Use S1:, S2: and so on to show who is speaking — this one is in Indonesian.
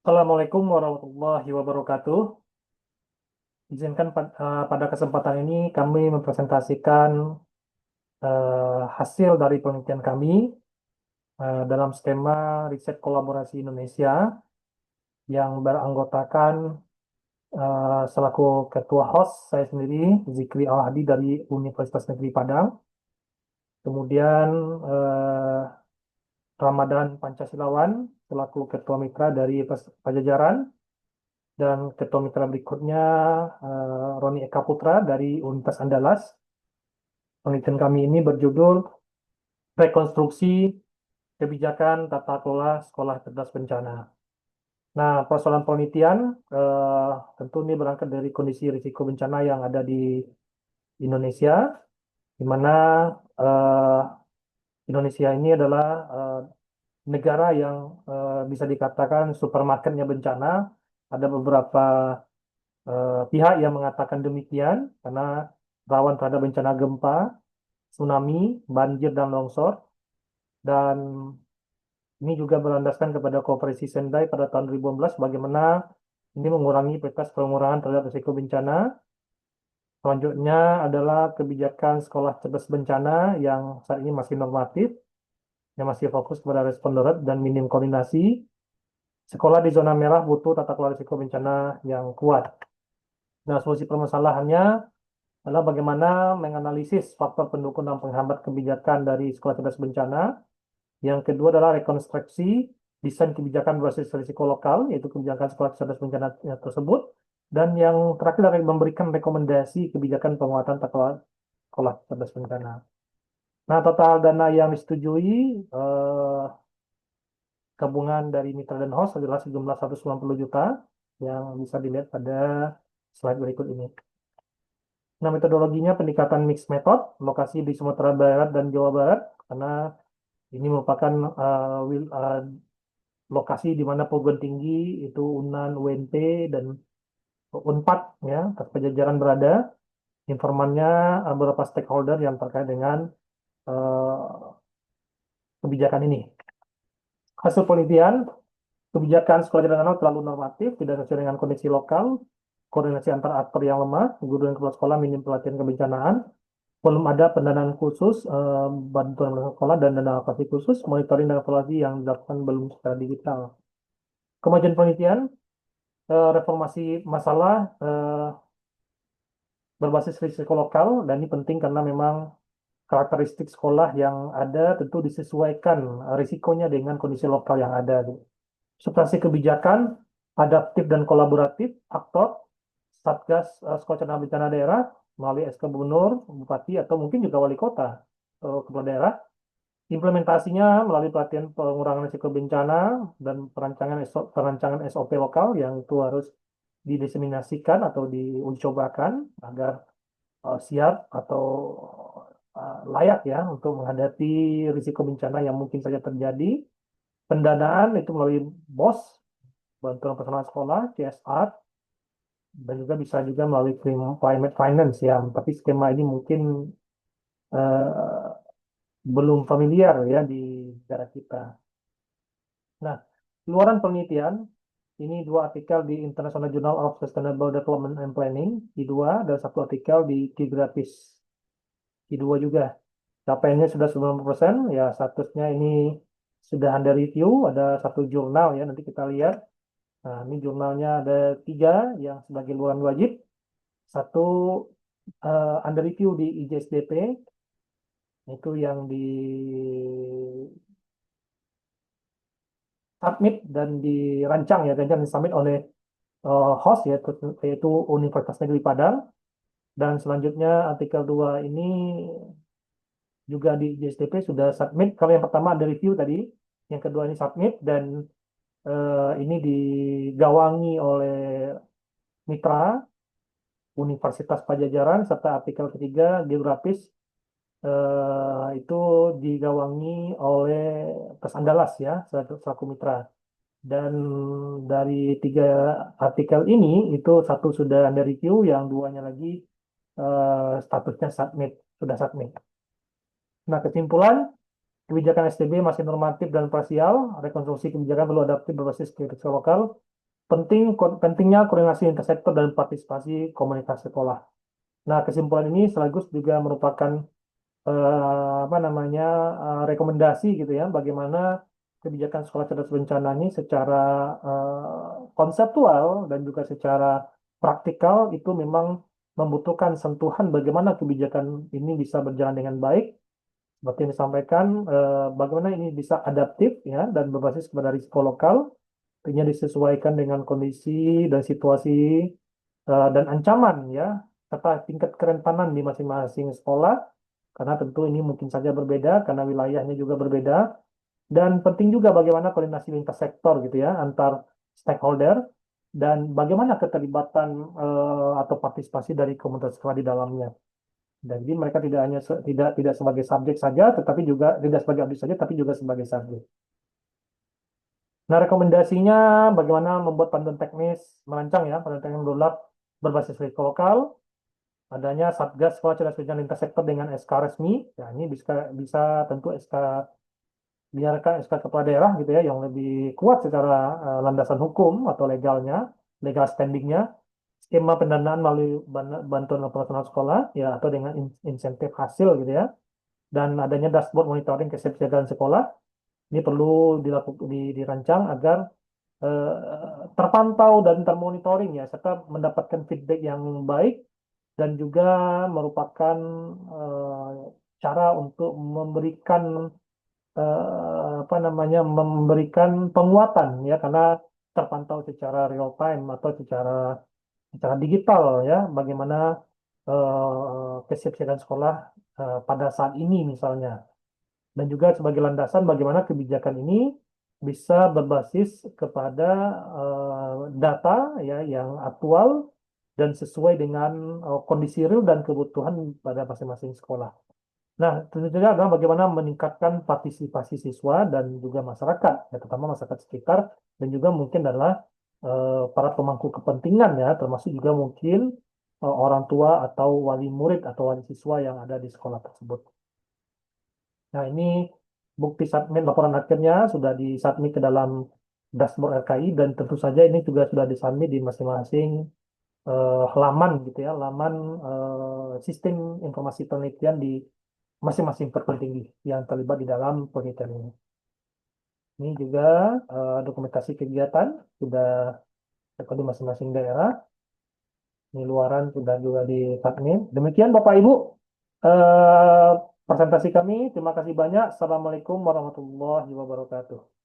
S1: Assalamualaikum warahmatullahi wabarakatuh. Izinkan pada kesempatan ini kami mempresentasikan hasil dari penelitian kami dalam skema riset kolaborasi Indonesia yang beranggotakan selaku ketua host saya sendiri Zikri Al-Hadi dari Universitas Negeri Padang, kemudian eh, Ramadan Pancasilawan selaku ketua mitra dari Pajajaran, dan ketua mitra berikutnya Roni Eka Putra dari Universitas Andalas. Penelitian kami ini berjudul Rekonstruksi Kebijakan Tata Kelola Sekolah Cerdas Bencana. Nah, persoalan penelitian tentu ini berangkat dari kondisi risiko bencana yang ada di Indonesia, di mana eh, Indonesia ini adalah negara yang bisa dikatakan supermarketnya bencana. Ada beberapa pihak yang mengatakan demikian karena rawan terhadap bencana gempa, tsunami, banjir, dan longsor. Dan ini juga berlandaskan kepada Konferensi Sendai pada tahun 2015 bagaimana ini mengurangi peta pengurangan terhadap risiko bencana. Selanjutnya adalah kebijakan sekolah cerdas bencana yang saat ini masih normatif, yang masih fokus kepada respon darurat dan minim koordinasi. Sekolah di zona merah butuh tata kelola risiko bencana yang kuat. Nah, solusi permasalahannya adalah bagaimana menganalisis faktor pendukung dan penghambat kebijakan dari sekolah cerdas bencana. Yang kedua adalah rekonstruksi desain kebijakan berbasis risiko lokal, yaitu kebijakan sekolah cerdas bencana tersebut. Dan yang terakhir adalah memberikan rekomendasi kebijakan penguatan sekolah cerdas bencana. Nah, total dana yang disetujui gabungan dari mitra dan host adalah sejumlah 190 juta yang bisa dilihat pada slide berikut ini. Nah, metodologinya pendekatan mixed method, lokasi di Sumatera Barat dan Jawa Barat, karena ini merupakan lokasi di mana perguruan tinggi itu UNAN, UNP, dan UNPAD ya, Pajajaran berada. Informannya beberapa stakeholder yang terkait dengan uh, kebijakan ini. Hasil penelitian, kebijakan sekolah jalan anak terlalu normatif, tidak sesuai dengan kondisi lokal, koordinasi antar aktor yang lemah, guru dan kepala sekolah minim pelatihan kebencanaan, belum ada pendanaan khusus, bantuan sekolah dan dana alokasi khusus, monitoring dan evaluasi yang dilakukan belum secara digital. Kemajuan penelitian, reformasi masalah berbasis risiko lokal, dan ini penting karena memang karakteristik sekolah yang ada tentu disesuaikan risikonya dengan kondisi lokal yang ada. Substansi kebijakan, adaptif dan kolaboratif, aktor, Satgas Sekolah Cerdas Bencana Daerah, melalui SK Gubernur, Bupati, atau mungkin juga Wali Kota, Kepala Daerah. Implementasinya melalui pelatihan pengurangan risiko bencana dan perancangan SOP lokal yang itu harus didiseminasikan atau diuji cobakan agar siap atau layak ya untuk menghadapi risiko bencana yang mungkin saja terjadi. Pendanaan itu melalui BOS, bantuan personal sekolah, CSR, dan juga bisa juga melalui climate finance ya. Tapi skema ini mungkin eh, belum familiar ya di negara kita. Nah, luaran penelitian ini dua artikel di International Journal of Sustainable Development and Planning, I2, dan satu artikel di Geographies, I2 juga. Capaiannya sudah 90%, ya statusnya ini sudah under review, ada satu jurnal ya, nanti kita lihat. Nah, ini jurnalnya ada tiga yang sebagai luaran wajib, satu under review di IJSDP, itu yang di submit dan dirancang ya, dan submit oleh host yaitu Universitas Negeri Padang. Dan selanjutnya artikel 2 ini juga di JSTP sudah submit. Kalau yang pertama ada review tadi, yang kedua ini submit, dan ini digawangi oleh mitra Universitas Pajajaran, serta artikel ketiga geografis itu digawangi oleh Tes Andalas ya selaku mitra. Dan dari tiga artikel ini itu satu sudah under review, yang duanya lagi statusnya submit, sudah submit. Nah, kesimpulan, kebijakan STB masih normatif dan parsial, rekonstruksi kebijakan perlu adaptif berbasis kritik lokal, pentingnya koordinasi intersektor dan partisipasi komunitas sekolah. Nah, kesimpulan ini sekaligus juga merupakan apa namanya rekomendasi gitu ya, bagaimana kebijakan sekolah cerdas bencana ini secara konseptual dan juga secara praktikal itu memang membutuhkan sentuhan bagaimana kebijakan ini bisa berjalan dengan baik. Seperti yang disampaikan, bagaimana ini bisa adaptif ya dan berbasis kepada risiko lokal, artinya disesuaikan dengan kondisi dan situasi dan ancaman ya, serta tingkat kerentanan di masing-masing sekolah, karena tentu ini mungkin saja berbeda karena wilayahnya juga berbeda. Dan penting juga bagaimana koordinasi lintas sektor gitu ya, antar stakeholder, dan bagaimana keterlibatan atau partisipasi dari komunitas sekolah di dalamnya. Jadi mereka tidak hanya tidak sebagai subjek saja, tetapi juga tidak sebagai objek saja, tapi juga sebagai subjek. Nah, rekomendasinya bagaimana membuat panduan teknis merancang ya, panduan teknis berdaulat berbasis risiko lokal, adanya Satgas Sekolah Cerdas Bencana Lintas Sektor dengan SK resmi, ya ini bisa tentu SK biarkan SK kepala daerah gitu ya, yang lebih kuat secara landasan hukum atau legalnya, legal standingnya, skema pendanaan melalui bantuan operasional sekolah, ya atau dengan insentif hasil gitu ya, dan adanya dashboard monitoring kesiapsiagaan sekolah, ini perlu dirancang agar terpantau dan termonitoring ya, serta mendapatkan feedback yang baik dan juga merupakan eh, cara untuk memberikan apa namanya memberikan penguatan ya karena terpantau secara real time atau secara digital ya bagaimana kesiapsiagaan sekolah pada saat ini misalnya, dan juga sebagai landasan bagaimana kebijakan ini bisa berbasis kepada data ya yang aktual dan sesuai dengan kondisi real dan kebutuhan pada masing-masing sekolah. Nah, tentu saja adalah bagaimana meningkatkan partisipasi siswa dan juga masyarakat, ya, terutama masyarakat sekitar, dan juga mungkin adalah para pemangku kepentingan ya, termasuk juga mungkin orang tua atau wali murid atau wali siswa yang ada di sekolah tersebut. Nah, ini bukti submit laporan akhirnya sudah disubmit ke dalam dashboard RKI dan tentu saja ini juga sudah disubmit di masing-masing halaman gitu ya, halaman sistem informasi penelitian di masing-masing perguruan tinggi yang terlibat di dalam penelitian ini. Ini juga dokumentasi kegiatan sudah ada di masing-masing daerah. Ini luaran sudah juga di submit. Demikian Bapak Ibu eh, presentasi kami. Terima kasih banyak. Assalamualaikum warahmatullahi wabarakatuh.